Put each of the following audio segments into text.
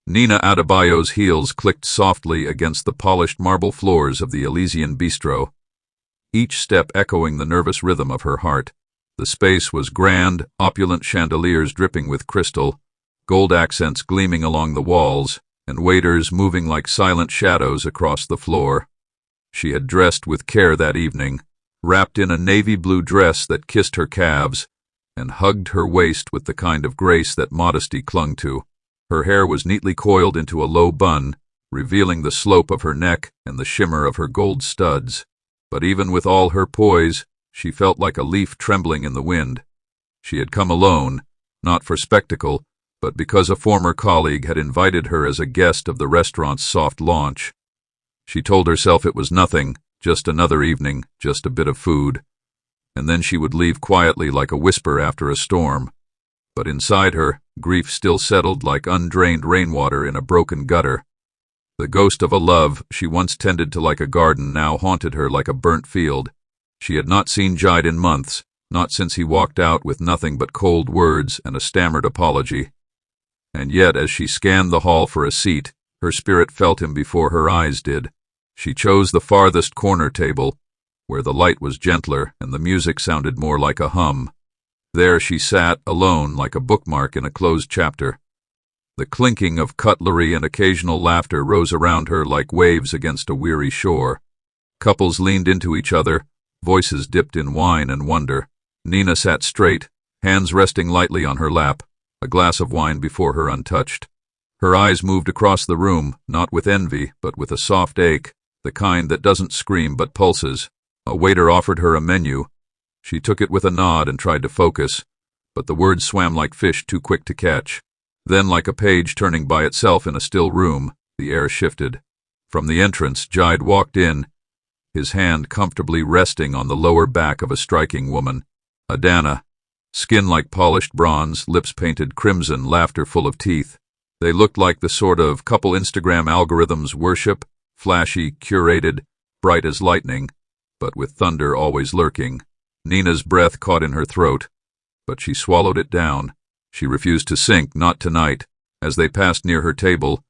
Nina Adebayo's heels clicked softly against the polished marble floors of the Elysian bistro, each step echoing the nervous rhythm of her heart. The space was grand, opulent chandeliers dripping with crystal, gold accents gleaming along the walls, and waiters moving like silent shadows across the floor. She had dressed with care that evening, wrapped in a navy blue dress that kissed her calves and hugged her waist with the kind of grace that modesty clung to. Her hair was neatly coiled into a low bun, revealing the slope of her neck and the shimmer of her gold studs. But even with all her poise, she felt like a leaf trembling in the wind. She had come alone, not for spectacle, but because a former colleague had invited her as a guest of the restaurant's soft launch. She told herself it was nothing, just another evening, just a bit of food, and then she would leave quietly like a whisper after a storm. But inside her, grief still settled like undrained rainwater in a broken gutter. The ghost of a love she once tended to like a garden now haunted her like a burnt field. She had not seen Jide in months, not since he walked out with nothing but cold words and a stammered apology. And yet, as she scanned the hall for a seat, her spirit felt him before her eyes did. She chose the farthest corner table, where the light was gentler and the music sounded more like a hum. There she sat, alone, like a bookmark in a closed chapter. The clinking of cutlery and occasional laughter rose around her like waves against a weary shore. Couples leaned into each other, voices dipped in wine and wonder. Nina sat straight, hands resting lightly on her lap, a glass of wine before her untouched. Her eyes moved across the room, not with envy, but with a soft ache, the kind that doesn't scream but pulses. A waiter offered her a menu. She took it with a nod and tried to focus, but the words swam like fish too quick to catch. Then, like a page turning by itself in a still room, the air shifted. From the entrance, Jide walked in, his hand comfortably resting on the lower back of a striking woman. Adana, skin like polished bronze, lips painted crimson, laughter full of teeth. They looked like the sort of couple Instagram algorithms worship, flashy, curated, bright as lightning, but with thunder always lurking. Nina's breath caught in her throat, but she swallowed it down. She refused to sink, not tonight. As they passed near her table,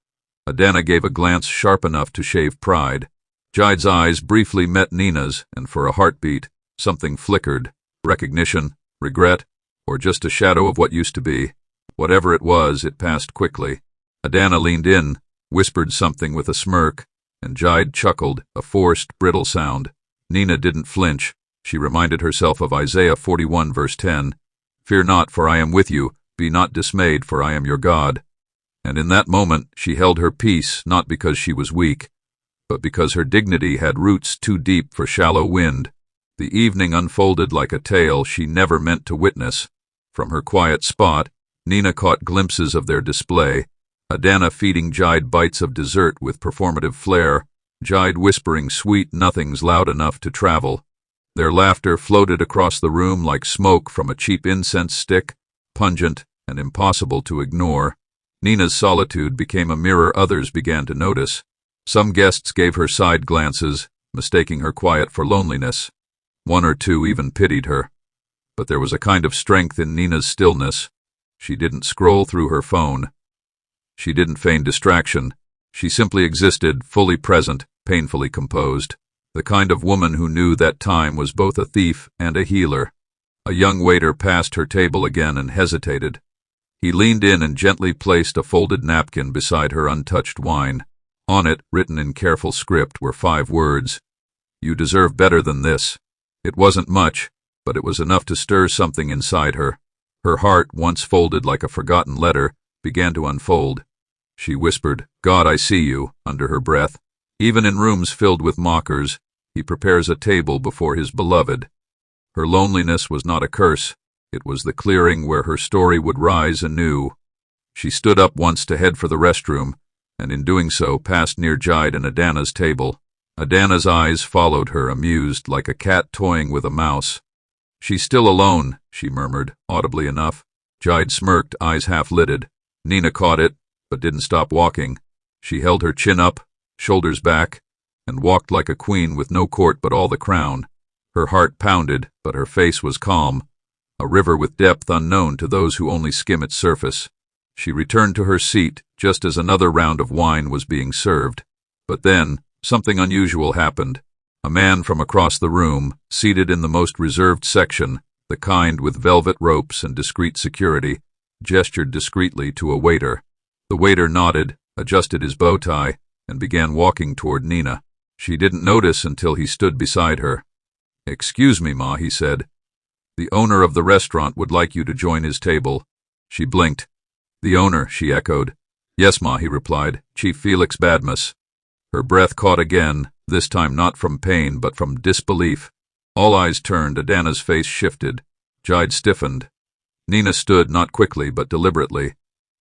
Adana gave a glance sharp enough to shave pride. Jide's eyes briefly met Nina's, and for a heartbeat, something flickered. Recognition, regret, or just a shadow of what used to be. Whatever it was, it passed quickly. Adana leaned in, whispered something with a smirk, and Jide chuckled, a forced, brittle sound. Nina didn't flinch. She reminded herself of Isaiah 41 verse 10, "Fear not, for I am with you. Be not dismayed, for I am your God." And in that moment, she held her peace, not because she was weak, but because her dignity had roots too deep for shallow wind. The evening unfolded like a tale she never meant to witness. From her quiet spot, Nina caught glimpses of their display, Adana feeding Jide bites of dessert with performative flair, Jide whispering sweet nothings loud enough to travel. Their laughter floated across the room like smoke from a cheap incense stick, pungent and impossible to ignore. Nina's solitude became a mirror others began to notice. Some guests gave her side glances, mistaking her quiet for loneliness. One or two even pitied her. But there was a kind of strength in Nina's stillness. She didn't scroll through her phone. She didn't feign distraction. She simply existed, fully present, painfully composed. The kind of woman who knew that time was both a thief and a healer. A young waiter passed her table again and hesitated. He leaned in and gently placed a folded napkin beside her untouched wine. On it, written in careful script, were 5 words. "You deserve better than this." It wasn't much, but it was enough to stir something inside her. Her heart, once folded like a forgotten letter, began to unfold. She whispered, "God, I see you," under her breath. Even in rooms filled with mockers, he prepares a table before his beloved. Her loneliness was not a curse. It was the clearing where her story would rise anew. She stood up once to head for the restroom, and in doing so passed near Jide and Adana's table. Adana's eyes followed her, amused, like a cat toying with a mouse. "She's still alone," she murmured, audibly enough. Jide smirked, eyes half-lidded. Nina caught it, but didn't stop walking. She held her chin up, shoulders back, and walked like a queen with no court but all the crown. Her heart pounded, but her face was calm, a river with depth unknown to those who only skim its surface. She returned to her seat just as another round of wine was being served. But then, something unusual happened. A man from across the room, seated in the most reserved section, the kind with velvet ropes and discreet security, gestured discreetly to a waiter. The waiter nodded, adjusted his bow tie, and began walking toward Nina. She didn't notice until he stood beside her. "Excuse me, Ma," he said. "The owner of the restaurant would like you to join his table." She blinked. "The owner," she echoed. "Yes, Ma," he replied. "Chief Felix Badmus." Her breath caught again, this time not from pain but from disbelief. All eyes turned, Adana's face shifted. Jide stiffened. Nina stood, not quickly but deliberately.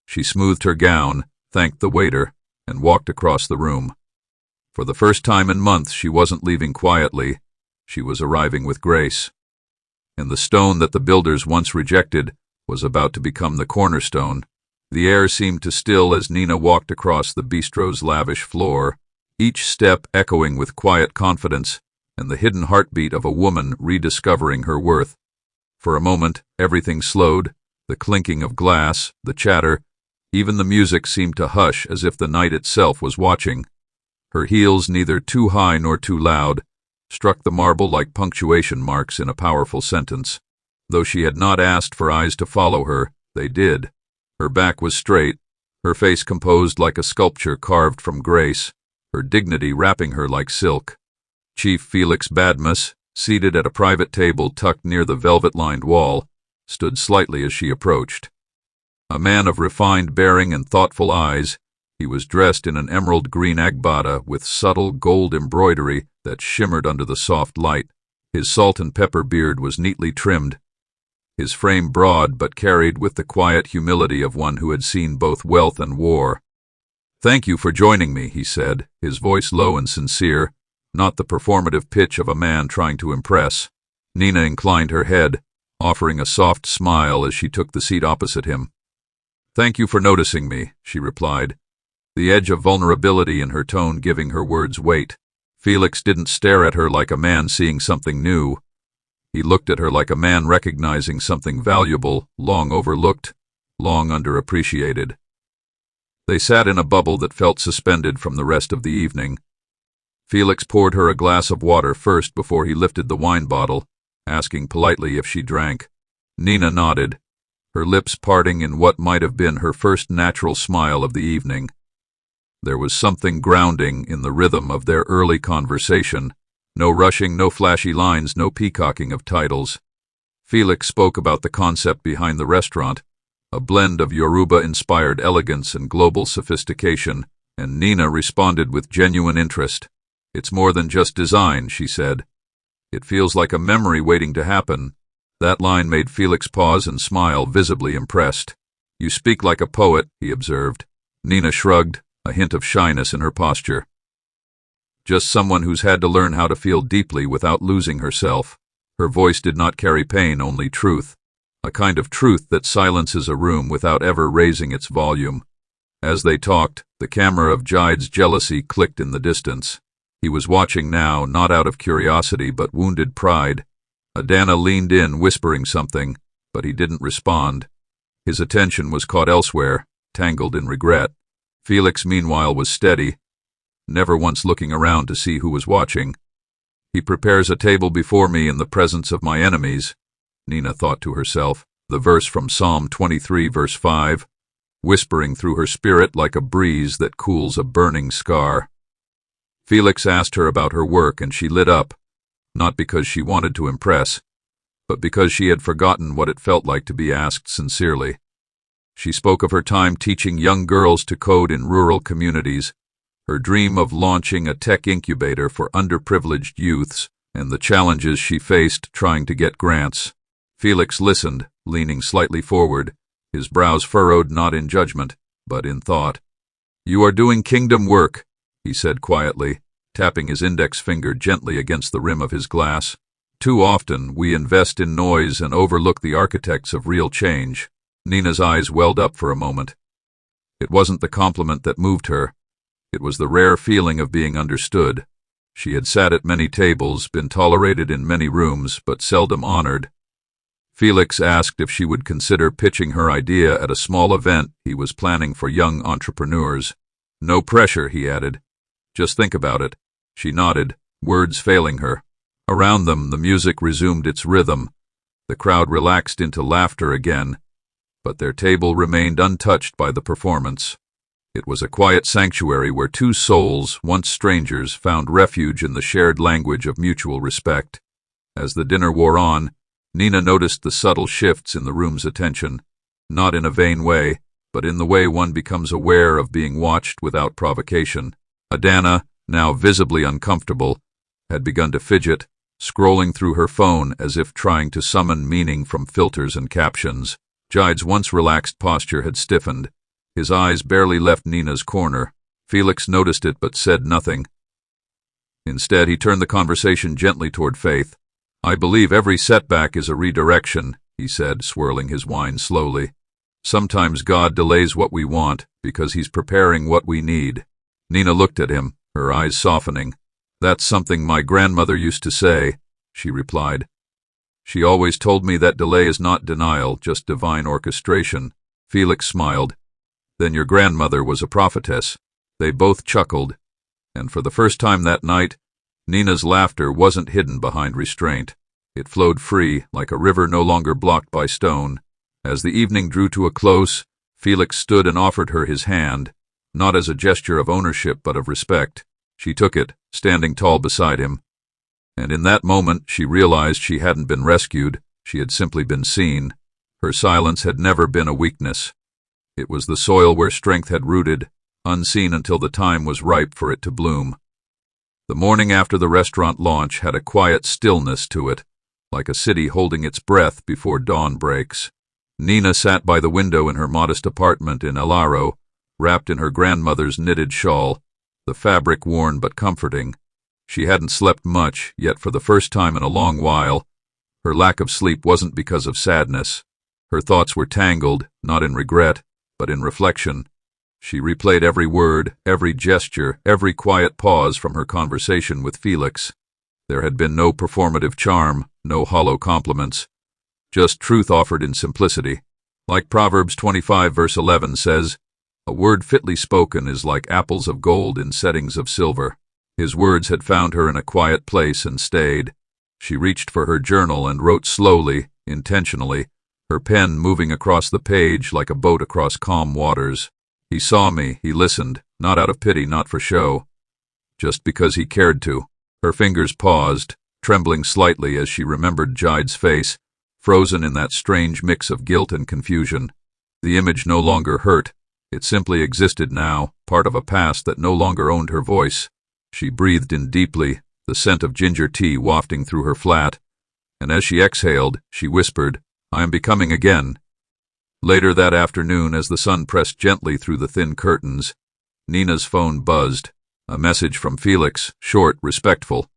She smoothed her gown, thanked the waiter, and walked across the room. For the first time in months she wasn't leaving quietly. She was arriving with grace. And the stone that the builders once rejected was about to become the cornerstone. The air seemed to still as Nina walked across the bistro's lavish floor, each step echoing with quiet confidence and the hidden heartbeat of a woman rediscovering her worth. For a moment, everything slowed, the clinking of glass, the chatter, even the music seemed to hush as if the night itself was watching. Her heels, neither too high nor too loud, struck the marble like punctuation marks in a powerful sentence. Though she had not asked for eyes to follow her, they did. Her back was straight, her face composed like a sculpture carved from grace, her dignity wrapping her like silk. Chief Felix Badmus, seated at a private table tucked near the velvet-lined wall, stood slightly as she approached. A man of refined bearing and thoughtful eyes, he was dressed in an emerald green agbada with subtle gold embroidery that shimmered under the soft light. His salt and pepper beard was neatly trimmed, his frame broad but carried with the quiet humility of one who had seen both wealth and war. "Thank you for joining me," he said, his voice low and sincere, not the performative pitch of a man trying to impress. Nina inclined her head, offering a soft smile as she took the seat opposite him. "Thank you for noticing me," she replied, the edge of vulnerability in her tone giving her words weight. Felix didn't stare at her like a man seeing something new. He looked at her like a man recognizing something valuable, long overlooked, long underappreciated. They sat in a bubble that felt suspended from the rest of the evening. Felix poured her a glass of water first before he lifted the wine bottle, asking politely if she drank. Nina nodded, her lips parting in what might have been her first natural smile of the evening. There was something grounding in the rhythm of their early conversation. No rushing, no flashy lines, no peacocking of titles. Felix spoke about the concept behind the restaurant, a blend of Yoruba-inspired elegance and global sophistication, and Nina responded with genuine interest. "It's more than just design," she said. "It feels like a memory waiting to happen." That line made Felix pause and smile, visibly impressed. "You speak like a poet," he observed. Nina shrugged, a hint of shyness in her posture. "Just someone who's had to learn how to feel deeply without losing herself." Her voice did not carry pain, only truth, a kind of truth that silences a room without ever raising its volume. As they talked, the camera of Jide's jealousy clicked in the distance. He was watching now, not out of curiosity but wounded pride. Adana leaned in, whispering something, but he didn't respond. His attention was caught elsewhere, tangled in regret. Felix, meanwhile, was steady, never once looking around to see who was watching. "He prepares a table before me in the presence of my enemies," Nina thought to herself, the verse from Psalm 23, verse 5, whispering through her spirit like a breeze that cools a burning scar. Felix asked her about her work and she lit up, not because she wanted to impress, but because she had forgotten what it felt like to be asked sincerely. She spoke of her time teaching young girls to code in rural communities, her dream of launching a tech incubator for underprivileged youths, and the challenges she faced trying to get grants. Felix listened, leaning slightly forward, his brows furrowed not in judgment, but in thought. "You are doing kingdom work," he said quietly, tapping his index finger gently against the rim of his glass. "Too often we invest in noise and overlook the architects of real change." Nina's eyes welled up for a moment. It wasn't the compliment that moved her. It was the rare feeling of being understood. She had sat at many tables, been tolerated in many rooms, but seldom honored. Felix asked if she would consider pitching her idea at a small event he was planning for young entrepreneurs. No pressure, he added. Just think about it. She nodded, words failing her. Around them, the music resumed its rhythm. The crowd relaxed into laughter again, but their table remained untouched by the performance. It was a quiet sanctuary where two souls, once strangers, found refuge in the shared language of mutual respect. As the dinner wore on, Nina noticed the subtle shifts in the room's attention, not in a vain way, but in the way one becomes aware of being watched without provocation. Adana, now visibly uncomfortable, had begun to fidget, scrolling through her phone as if trying to summon meaning from filters and captions. Jide's once relaxed posture had stiffened. His eyes barely left Nina's corner. Felix noticed it but said nothing. Instead, he turned the conversation gently toward Faith. "I believe every setback is a redirection," he said, swirling his wine slowly. "Sometimes God delays what we want because he's preparing what we need." Nina looked at him, her eyes softening. "That's something my grandmother used to say," she replied. "She always told me that delay is not denial, just divine orchestration." Felix smiled. "Then your grandmother was a prophetess." They both chuckled, and for the first time that night, Nina's laughter wasn't hidden behind restraint. It flowed free, like a river no longer blocked by stone. As the evening drew to a close, Felix stood and offered her his hand, not as a gesture of ownership but of respect. She took it, standing tall beside him. And in that moment she realized she hadn't been rescued, she had simply been seen. Her silence had never been a weakness. It was the soil where strength had rooted, unseen until the time was ripe for it to bloom. The morning after the restaurant launch had a quiet stillness to it, like a city holding its breath before dawn breaks. Nina sat by the window in her modest apartment in El Aro, wrapped in her grandmother's knitted shawl, the fabric worn but comforting. She hadn't slept much, yet for the first time in a long while, her lack of sleep wasn't because of sadness. Her thoughts were tangled, not in regret, but in reflection. She replayed every word, every gesture, every quiet pause from her conversation with Felix. There had been no performative charm, no hollow compliments, just truth offered in simplicity. Like Proverbs 25 verse 11 says, "A word fitly spoken is like apples of gold in settings of silver." His words had found her in a quiet place and stayed. She reached for her journal and wrote slowly, intentionally, her pen moving across the page like a boat across calm waters. He saw me, he listened, not out of pity, not for show, just because he cared to. Her fingers paused, trembling slightly as she remembered Jide's face, frozen in that strange mix of guilt and confusion. The image no longer hurt. It simply existed now, part of a past that no longer owned her voice. She breathed in deeply, the scent of ginger tea wafting through her flat, and as she exhaled, she whispered, "I am becoming again." Later that afternoon, as the sun pressed gently through the thin curtains, Nina's phone buzzed. A message from Felix, short, respectful.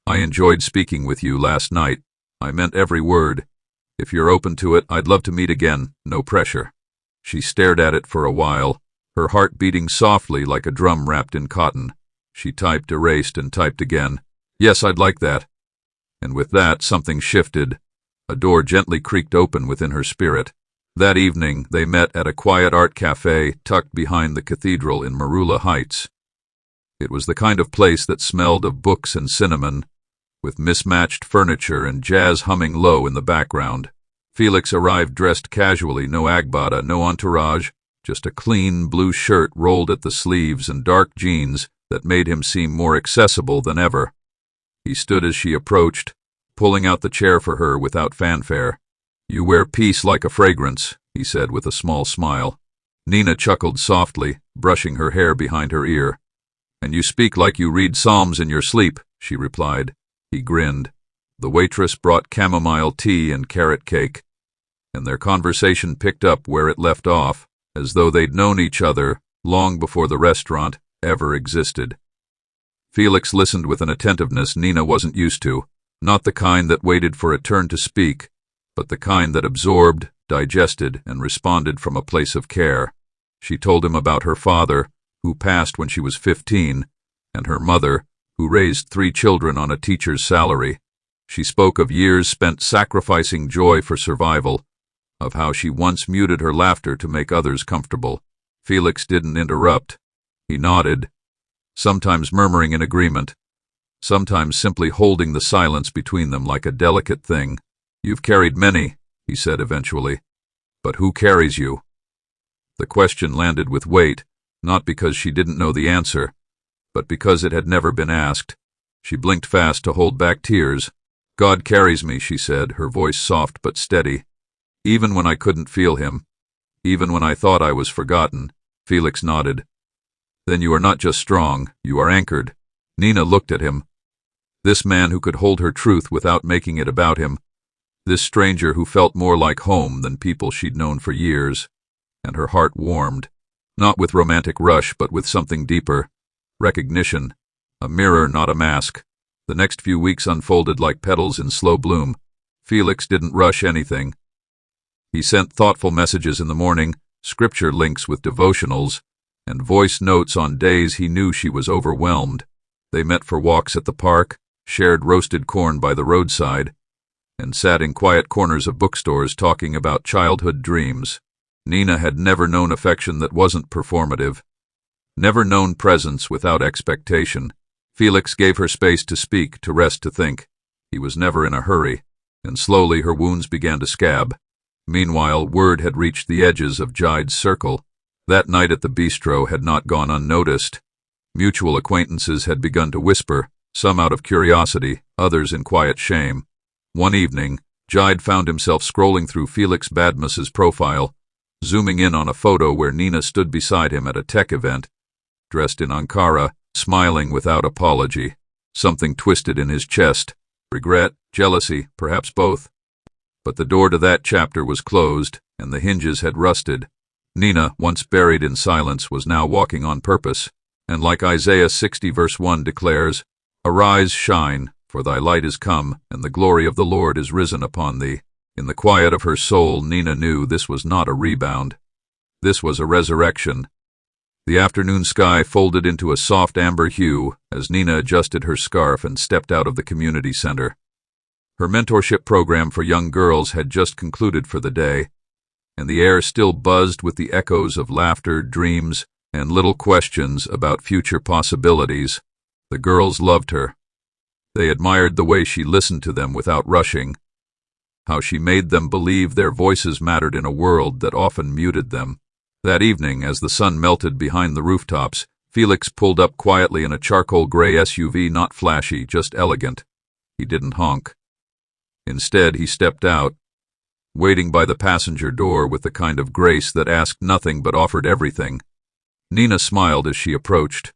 "I enjoyed speaking with you last night. I meant every word. If you're open to it, I'd love to meet again. No pressure." She stared at it for a while, her heart beating softly like a drum wrapped in cotton. She typed, erased, and typed again. "Yes, I'd like that." And with that, something shifted. A door gently creaked open within her spirit. That evening, they met at a quiet art cafe tucked behind the cathedral in Marula Heights. It was the kind of place that smelled of books and cinnamon, with mismatched furniture and jazz humming low in the background. Felix arrived dressed casually, no agbada, no entourage, just a clean blue shirt rolled at the sleeves and dark jeans that made him seem more accessible than ever. He stood as she approached, pulling out the chair for her without fanfare. "You wear peace like a fragrance," he said with a small smile. Nina chuckled softly, brushing her hair behind her ear. "And you speak like you read psalms in your sleep," she replied. He grinned. The waitress brought chamomile tea and carrot cake, and their conversation picked up where it left off, as though they'd known each other long before the restaurant ever existed. Felix listened with an attentiveness Nina wasn't used to, not the kind that waited for a turn to speak, but the kind that absorbed, digested, and responded from a place of care. She told him about her father, who passed when she was 15, and her mother, who raised 3 children on a teacher's salary. She spoke of years spent sacrificing joy for survival, of how she once muted her laughter to make others comfortable. Felix didn't interrupt. He nodded, sometimes murmuring in agreement, sometimes simply holding the silence between them like a delicate thing. "You've carried many," he said eventually. "But who carries you?" The question landed with weight, not because she didn't know the answer, but because it had never been asked. She blinked fast to hold back tears. "God carries me," she said, her voice soft but steady. "Even when I couldn't feel him. Even when I thought I was forgotten." Felix nodded. "Then you are not just strong, you are anchored." Nina looked at him. This man who could hold her truth without making it about him. This stranger who felt more like home than people she'd known for years. And her heart warmed, not with romantic rush, but with something deeper. Recognition. A mirror, not a mask. The next few weeks unfolded like petals in slow bloom. Felix didn't rush anything. He sent thoughtful messages in the morning, scripture links with devotionals, and voice notes on days he knew she was overwhelmed. They met for walks at the park, shared roasted corn by the roadside, and sat in quiet corners of bookstores talking about childhood dreams. Nina had never known affection that wasn't performative, never known presence without expectation. Felix gave her space to speak, to rest, to think. He was never in a hurry, and slowly her wounds began to scab. Meanwhile, word had reached the edges of Jide's circle. That night at the bistro had not gone unnoticed. Mutual acquaintances had begun to whisper, some out of curiosity, others in quiet shame. One evening, Jide found himself scrolling through Felix Badmus's profile, zooming in on a photo where Nina stood beside him at a tech event, dressed in Ankara, smiling without apology. Something twisted in his chest. Regret, jealousy, perhaps both. But the door to that chapter was closed, and the hinges had rusted. Nina, once buried in silence, was now walking on purpose, and like Isaiah 60 verse 1 declares, "Arise, shine, for thy light is come, and the glory of the Lord is risen upon thee." In the quiet of her soul, Nina knew this was not a rebound. This was a resurrection. The afternoon sky folded into a soft amber hue as Nina adjusted her scarf and stepped out of the community center. Her mentorship program for young girls had just concluded for the day, and the air still buzzed with the echoes of laughter, dreams, and little questions about future possibilities. The girls loved her. They admired the way she listened to them without rushing, how she made them believe their voices mattered in a world that often muted them. That evening, as the sun melted behind the rooftops, Felix pulled up quietly in a charcoal gray SUV, not flashy, just elegant. He didn't honk. Instead, he stepped out, waiting by the passenger door with the kind of grace that asked nothing but offered everything. Nina smiled as she approached,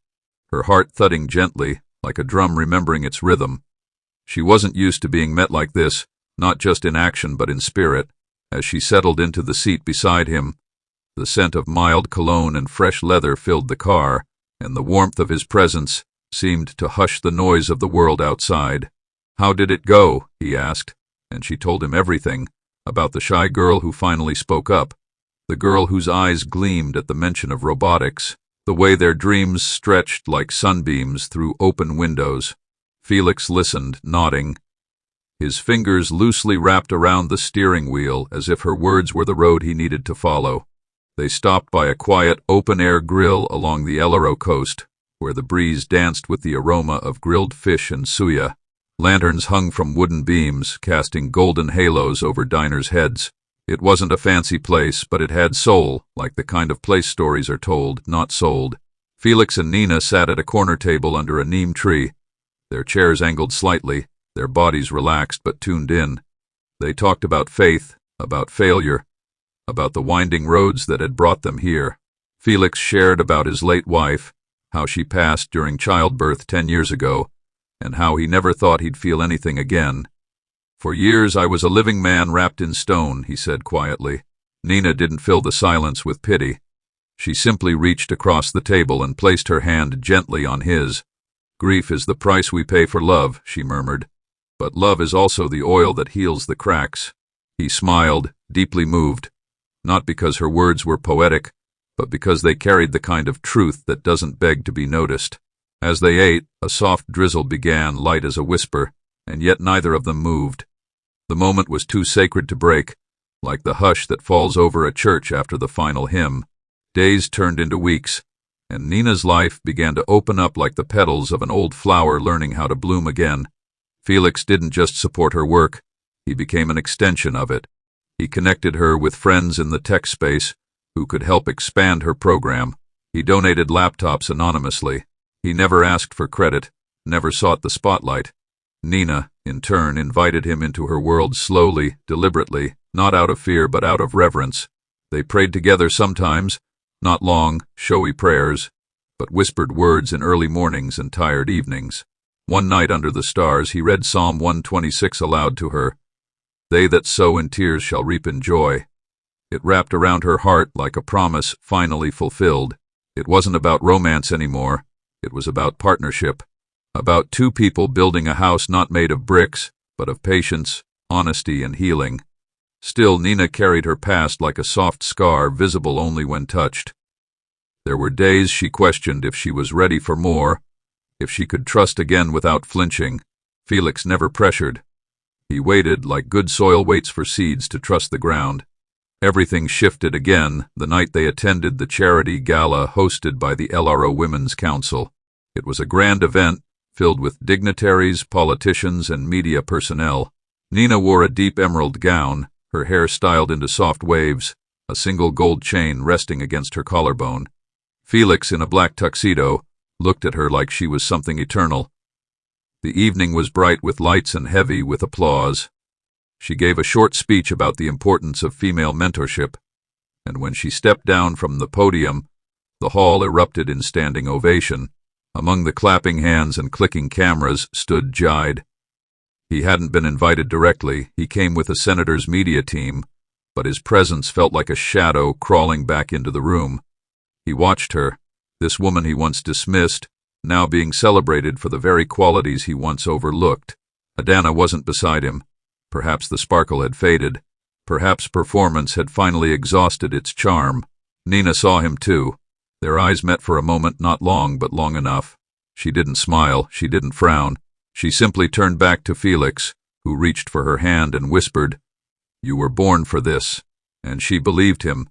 her heart thudding gently, like a drum remembering its rhythm. She wasn't used to being met like this, not just in action but in spirit. As she settled into the seat beside him, the scent of mild cologne and fresh leather filled the car, and the warmth of his presence seemed to hush the noise of the world outside. "How did it go?" he asked, and she told him everything, about the shy girl who finally spoke up, the girl whose eyes gleamed at the mention of robotics, the way their dreams stretched like sunbeams through open windows. Felix listened, nodding, his fingers loosely wrapped around the steering wheel as if her words were the road he needed to follow. They stopped by a quiet, open-air grill along the Elaro coast, where the breeze danced with the aroma of grilled fish and suya. Lanterns hung from wooden beams, casting golden halos over diners' heads. It wasn't a fancy place, but it had soul, like the kind of place stories are told, not sold. Felix and Nina sat at a corner table under a neem tree, their chairs angled slightly, their bodies relaxed but tuned in. They talked about faith, about failure, about the winding roads that had brought them here. Felix shared about his late wife, how she passed during childbirth 10 years ago, and how he never thought he'd feel anything again. "For years I was a living man wrapped in stone," he said quietly. Nina didn't fill the silence with pity. She simply reached across the table and placed her hand gently on his. "Grief is the price we pay for love," she murmured. "But love is also the oil that heals the cracks." He smiled, deeply moved, not because her words were poetic, but because they carried the kind of truth that doesn't beg to be noticed. As they ate, a soft drizzle began, light as a whisper. and yet neither of them moved. The moment was too sacred to break, like the hush that falls over a church after the final hymn. Days turned into weeks, and Nina's life began to open up like the petals of an old flower learning how to bloom again. Felix didn't just support her work, he became an extension of it. He connected her with friends in the tech space who could help expand her program. He donated laptops anonymously. He never asked for credit, never sought the spotlight. Nina, in turn, invited him into her world slowly, deliberately, not out of fear but out of reverence. They prayed together sometimes, not long, showy prayers, but whispered words in early mornings and tired evenings. One night under the stars he read Psalm 126 aloud to her. They that sow in tears shall reap in joy. It wrapped around her heart like a promise finally fulfilled. It wasn't about romance anymore. It was about partnership. About two people building a house not made of bricks, but of patience, honesty, and healing. Still, Nina carried her past like a soft scar, visible only when touched. There were days she questioned if she was ready for more, if she could trust again without flinching. Felix never pressured. He waited like good soil waits for seeds to trust the ground. Everything shifted again the night they attended the charity gala hosted by the LRO Women's Council. It was a grand event filled with dignitaries, politicians, and media personnel. Nina wore a deep emerald gown, her hair styled into soft waves, a single gold chain resting against her collarbone. Felix, in a black tuxedo, looked at her like she was something eternal. The evening was bright with lights and heavy with applause. She gave a short speech about the importance of female mentorship, and when she stepped down from the podium, the hall erupted in standing ovation. Among the clapping hands and clicking cameras stood Jide. He hadn't been invited directly, he came with a senator's media team, but his presence felt like a shadow crawling back into the room. He watched her, this woman he once dismissed, now being celebrated for the very qualities he once overlooked. Adana wasn't beside him. Perhaps the sparkle had faded. Perhaps performance had finally exhausted its charm. Nina saw him too. Their eyes met for a moment, not long, but long enough. She didn't smile, she didn't frown. She simply turned back to Felix, who reached for her hand and whispered, "You were born for this." And she believed him,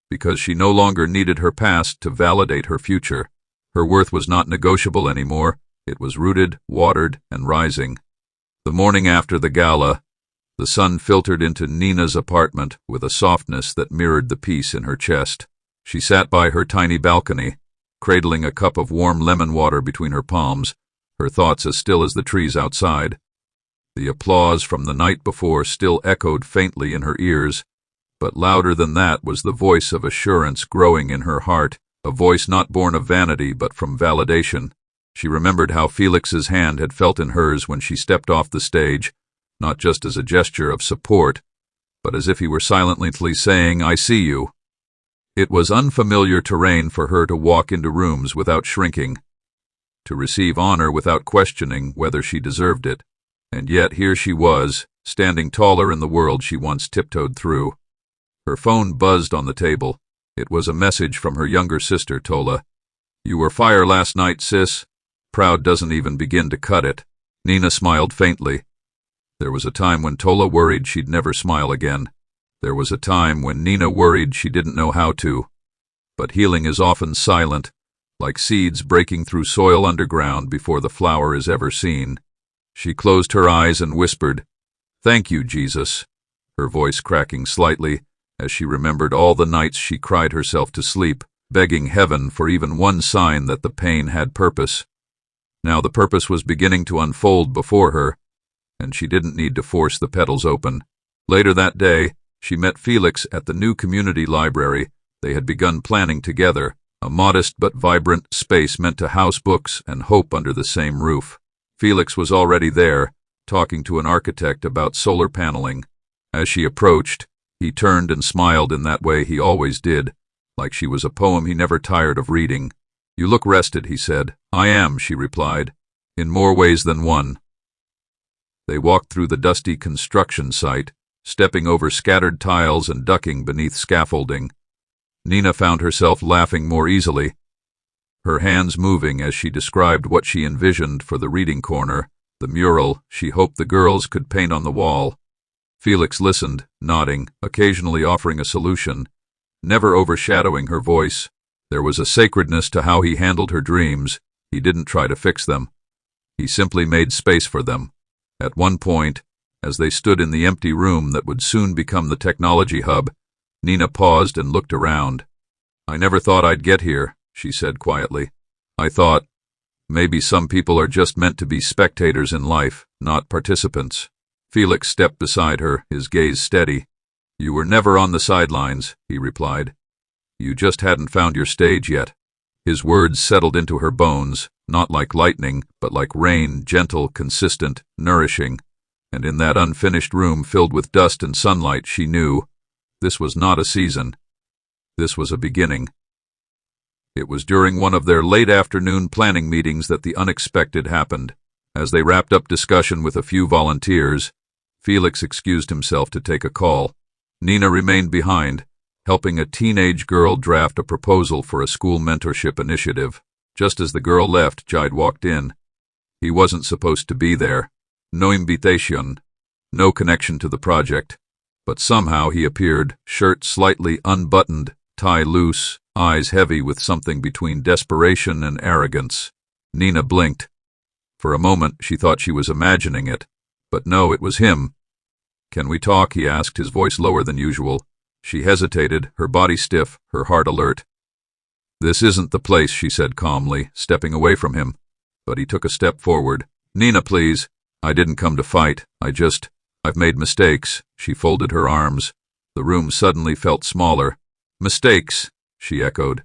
because she no longer needed her past to validate her future. Her worth was not negotiable anymore. It was rooted, watered, and rising. The morning after the gala, the sun filtered into Nina's apartment with a softness that mirrored the peace in her chest. She sat by her tiny balcony, cradling a cup of warm lemon water between her palms, her thoughts as still as the trees outside. The applause from the night before still echoed faintly in her ears, but louder than that was the voice of assurance growing in her heart, a voice not born of vanity but from validation. She remembered how Felix's hand had felt in hers when she stepped off the stage, not just as a gesture of support, but as if he were silently saying, "I see you." It was unfamiliar terrain for her to walk into rooms without shrinking, to receive honor without questioning whether she deserved it. And yet here she was, standing taller in the world she once tiptoed through. Her phone buzzed on the table. It was a message from her younger sister, Tola. "You were fire last night, sis. Proud doesn't even begin to cut it." Nina smiled faintly. There was a time when Tola worried she'd never smile again. There was a time when Nina worried she didn't know how to. But healing is often silent, like seeds breaking through soil underground before the flower is ever seen. She closed her eyes and whispered, "Thank you, Jesus," her voice cracking slightly as she remembered all the nights she cried herself to sleep, begging heaven for even one sign that the pain had purpose. Now the purpose was beginning to unfold before her, and she didn't need to force the petals open. Later that day, she met Felix at the new community library they had begun planning together, a modest but vibrant space meant to house books and hope under the same roof. Felix was already there, talking to an architect about solar paneling. As she approached, he turned and smiled in that way he always did, like she was a poem he never tired of reading. "You look rested," he said. "I am," she replied, "in more ways than one." They walked through the dusty construction site, stepping over scattered tiles and ducking beneath scaffolding. Nina found herself laughing more easily, her hands moving as she described what she envisioned for the reading corner, The mural she hoped the girls could paint on the wall. Felix listened, nodding, occasionally offering a solution, never overshadowing her voice. There was a sacredness to how he handled her dreams. He didn't try to fix them. He simply made space for them. At one point, as they stood in the empty room that would soon become the technology hub, Nina paused and looked around. "I never thought I'd get here," she said quietly. "I thought, maybe some people are just meant to be spectators in life, not participants." Felix stepped beside her, his gaze steady. "You were never on the sidelines," he replied. "You just hadn't found your stage yet." His words settled into her bones, not like lightning, but like rain, gentle, consistent, nourishing. And in that unfinished room filled with dust and sunlight, she knew this was not a season. This was a beginning. It was during one of their late afternoon planning meetings that the unexpected happened. As they wrapped up discussion with a few volunteers, Felix excused himself to take a call. Nina remained behind, helping a teenage girl draft a proposal for a school mentorship initiative. Just as the girl left, Jide walked in. He wasn't supposed to be there. No invitation, no connection to the project. But somehow he appeared, shirt slightly unbuttoned, tie loose, eyes heavy with something between desperation and arrogance. Nina blinked. For a moment she thought she was imagining it. But no, it was him. "Can we talk?" he asked, his voice lower than usual. She hesitated, her body stiff, her heart alert. "This isn't the place," she said calmly, stepping away from him. But he took a step forward. "Nina, please. I didn't come to fight. I've made mistakes." She folded her arms. The room suddenly felt smaller. "Mistakes," she echoed.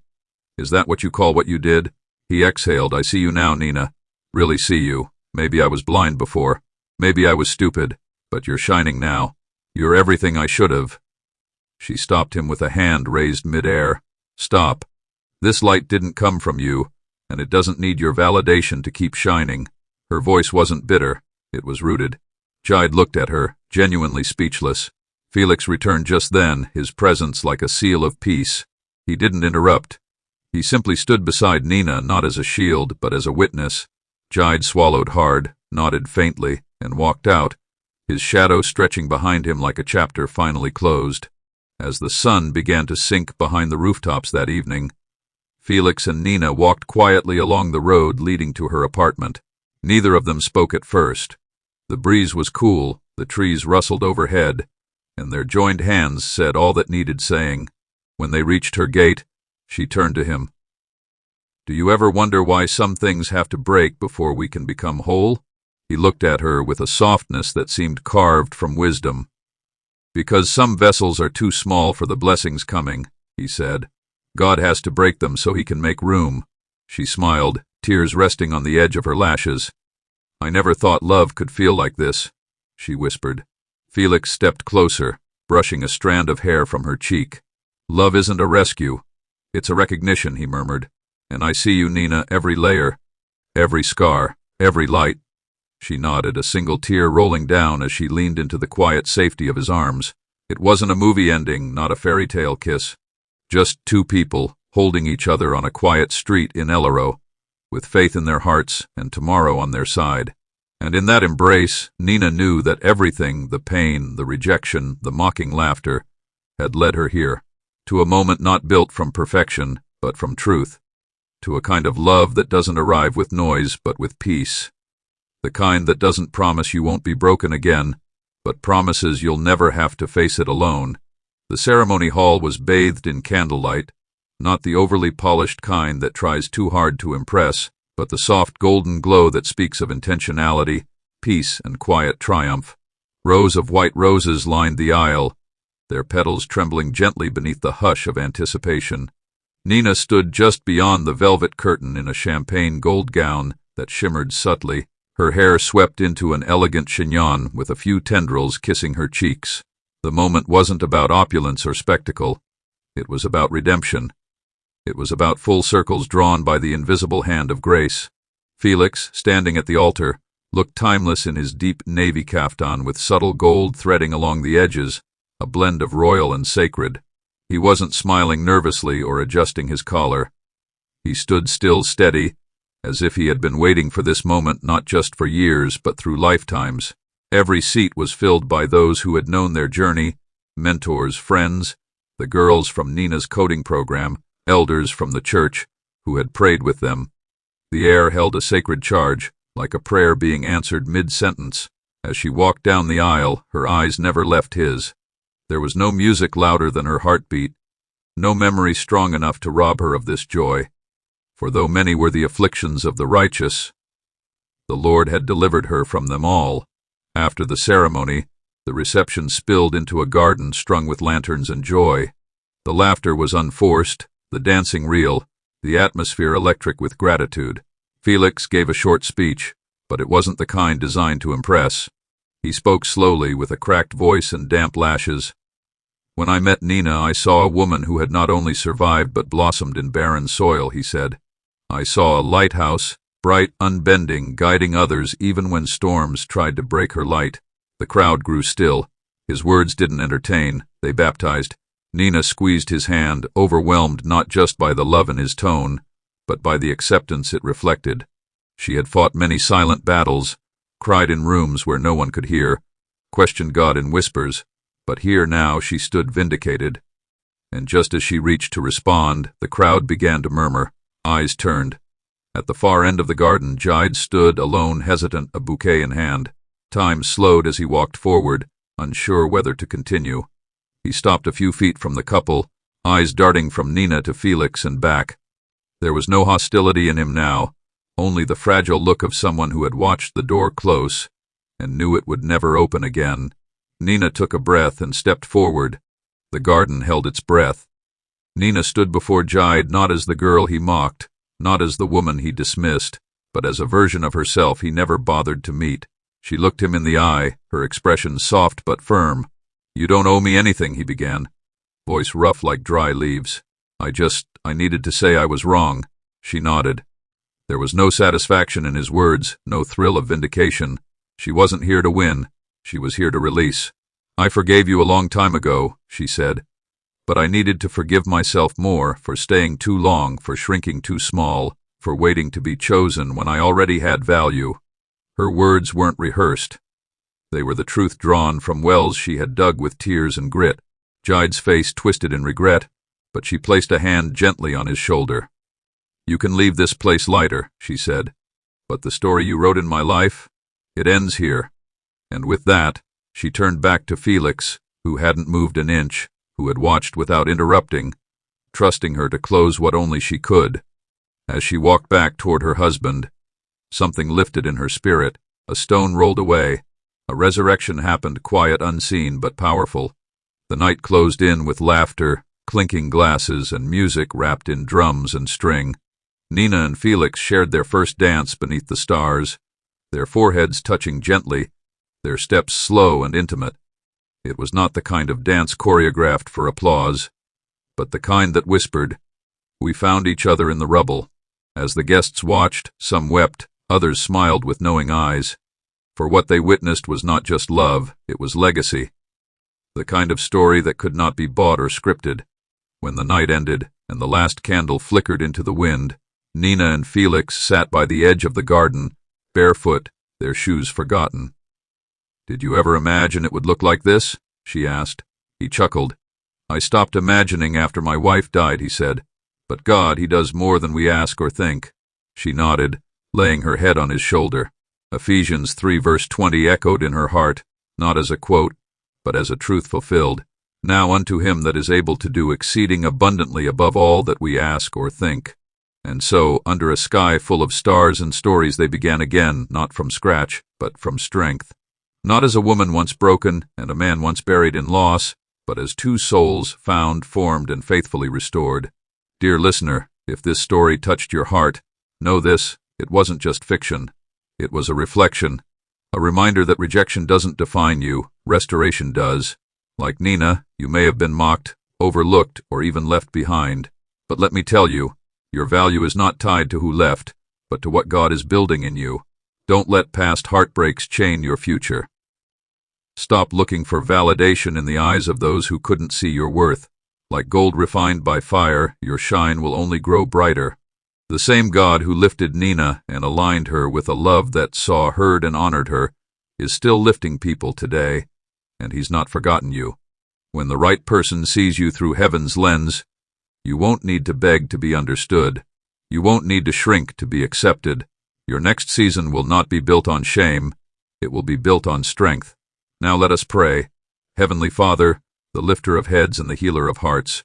"Is that what you call what you did?" He exhaled. "I see you now, Nina. Really see you. Maybe I was blind before. Maybe I was stupid. But you're shining now. You're everything I should have." She stopped him with a hand raised mid-air. "Stop. This light didn't come from you, and it doesn't need your validation to keep shining." Her voice wasn't bitter. It was rooted. Jide looked at her, genuinely speechless. Felix returned just then, his presence like a seal of peace. He didn't interrupt. He simply stood beside Nina, not as a shield, but as a witness. Jide swallowed hard, nodded faintly, and walked out, his shadow stretching behind him like a chapter finally closed. As the sun began to sink behind the rooftops that evening, Felix and Nina walked quietly along the road leading to her apartment. Neither of them spoke at first. The breeze was cool, the trees rustled overhead, and their joined hands said all that needed saying. When they reached her gate, she turned to him. "Do you ever wonder why some things have to break before we can become whole?" He looked at her with a softness that seemed carved from wisdom. "Because some vessels are too small for the blessings coming," he said. "God has to break them so he can make room." She smiled, tears resting on the edge of her lashes. "I never thought love could feel like this," she whispered. Felix stepped closer, brushing a strand of hair from her cheek. "Love isn't a rescue. It's a recognition," he murmured. "And I see you, Nina, every layer, every scar, every light." She nodded, a single tear rolling down as she leaned into the quiet safety of his arms. It wasn't a movie ending, not a fairy tale kiss. Just two people, holding each other on a quiet street in Ellaro, with faith in their hearts and tomorrow on their side. And in that embrace, Nina knew that everything, the pain, the rejection, the mocking laughter, had led her here, to a moment not built from perfection, but from truth, to a kind of love that doesn't arrive with noise, but with peace, the kind that doesn't promise you won't be broken again, but promises you'll never have to face it alone. The ceremony hall was bathed in candlelight, not the overly polished kind that tries too hard to impress, but the soft golden glow that speaks of intentionality, peace, and quiet triumph. Rows of white roses lined the aisle, their petals trembling gently beneath the hush of anticipation. Nina stood just beyond the velvet curtain in a champagne gold gown that shimmered subtly, her hair swept into an elegant chignon with a few tendrils kissing her cheeks. The moment wasn't about opulence or spectacle. It was about redemption. It was about full circles drawn by the invisible hand of grace. Felix, standing at the altar, looked timeless in his deep navy caftan with subtle gold threading along the edges, a blend of royal and sacred. He wasn't smiling nervously or adjusting his collar. He stood still, steady, as if he had been waiting for this moment not just for years but through lifetimes. Every seat was filled by those who had known their journey, mentors, friends, the girls from Nina's coding program, elders from the church who had prayed with them. The air held a sacred charge, like a prayer being answered mid-sentence. As she walked down the aisle, her eyes never left his. There was no music louder than her heartbeat, no memory strong enough to rob her of this joy. For though many were the afflictions of the righteous, the Lord had delivered her from them all. After the ceremony, the reception spilled into a garden strung with lanterns and joy. The laughter was unforced, the dancing real, the atmosphere electric with gratitude. Felix gave a short speech, but it wasn't the kind designed to impress. He spoke slowly with a cracked voice and damp lashes. "When I met Nina, I saw a woman who had not only survived but blossomed in barren soil," he said. "I saw a lighthouse, bright, unbending, guiding others even when storms tried to break her light." The crowd grew still. His words didn't entertain, they baptized. Nina squeezed his hand, overwhelmed not just by the love in his tone, but by the acceptance it reflected. She had fought many silent battles, cried in rooms where no one could hear, questioned God in whispers, but here now she stood vindicated. And just as she reached to respond, the crowd began to murmur, eyes turned. At the far end of the garden, Jide stood alone, hesitant, a bouquet in hand. Time slowed as he walked forward, unsure whether to continue. He stopped a few feet from the couple, eyes darting from Nina to Felix and back. There was no hostility in him now, only the fragile look of someone who had watched the door close and knew it would never open again. Nina took a breath and stepped forward. The garden held its breath. Nina stood before Jide not as the girl he mocked, not as the woman he dismissed, but as a version of herself he never bothered to meet. She looked him in the eye, her expression soft but firm. "You don't owe me anything," he began, voice rough like dry leaves. I needed to say I was wrong." She nodded. There was no satisfaction in his words, no thrill of vindication. She wasn't here to win. She was here to release. "I forgave you a long time ago," she said, "but I needed to forgive myself more for staying too long, for shrinking too small, for waiting to be chosen when I already had value." Her words weren't rehearsed. They were the truth drawn from wells she had dug with tears and grit. Jide's face twisted in regret, but she placed a hand gently on his shoulder. "You can leave this place lighter," she said, "but the story you wrote in my life, it ends here." And with that, she turned back to Felix, who hadn't moved an inch, who had watched without interrupting, trusting her to close what only she could. As she walked back toward her husband, something lifted in her spirit. A stone rolled away. A resurrection happened, quiet, unseen, but powerful. The night closed in with laughter, clinking glasses, and music wrapped in drums and string. Nina and Felix shared their first dance beneath the stars, their foreheads touching gently, their steps slow and intimate. It was not the kind of dance choreographed for applause, but the kind that whispered, "We found each other in the rubble." As the guests watched, some wept, others smiled with knowing eyes. For what they witnessed was not just love, it was legacy. The kind of story that could not be bought or scripted. When the night ended and the last candle flickered into the wind, Nina and Felix sat by the edge of the garden, barefoot, their shoes forgotten. "Did you ever imagine it would look like this?" she asked. He chuckled. "I stopped imagining after my wife died," he said. "But God, He does more than we ask or think." She nodded, laying her head on his shoulder. Ephesians 3 verse 20 echoed in her heart, not as a quote, but as a truth fulfilled. "Now unto Him that is able to do exceeding abundantly above all that we ask or think." And so, under a sky full of stars and stories, they began again, not from scratch, but from strength. Not as a woman once broken and a man once buried in loss, but as two souls found, formed, and faithfully restored. Dear listener, if this story touched your heart, know this, it wasn't just fiction. It was a reflection, a reminder that rejection doesn't define you, restoration does. Like Nina, you may have been mocked, overlooked, or even left behind. But let me tell you, your value is not tied to who left, but to what God is building in you. Don't let past heartbreaks chain your future. Stop looking for validation in the eyes of those who couldn't see your worth. Like gold refined by fire, your shine will only grow brighter. The same God who lifted Nina and aligned her with a love that saw, heard, and honored her is still lifting people today, and He's not forgotten you. When the right person sees you through heaven's lens, you won't need to beg to be understood. You won't need to shrink to be accepted. Your next season will not be built on shame. It will be built on strength. Now let us pray. Heavenly Father, the lifter of heads and the healer of hearts,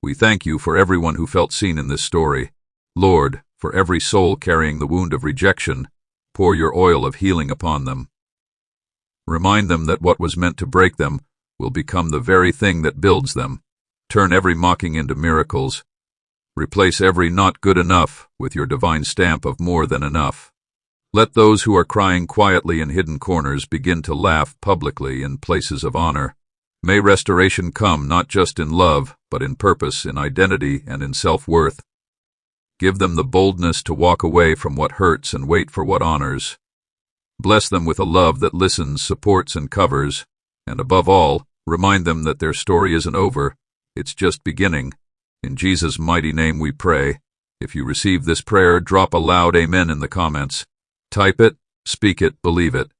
we thank you for everyone who felt seen in this story. Lord, for every soul carrying the wound of rejection, pour your oil of healing upon them. Remind them that what was meant to break them will become the very thing that builds them. Turn every mocking into miracles. Replace every not good enough with your divine stamp of more than enough. Let those who are crying quietly in hidden corners begin to laugh publicly in places of honor. May restoration come not just in love, but in purpose, in identity, and in self-worth. Give them the boldness to walk away from what hurts and wait for what honors. Bless them with a love that listens, supports, and covers. And above all, remind them that their story isn't over. It's just beginning. In Jesus' mighty name we pray. If you receive this prayer, drop a loud amen in the comments. Type it, speak it, believe it.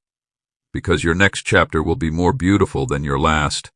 Because your next chapter will be more beautiful than your last.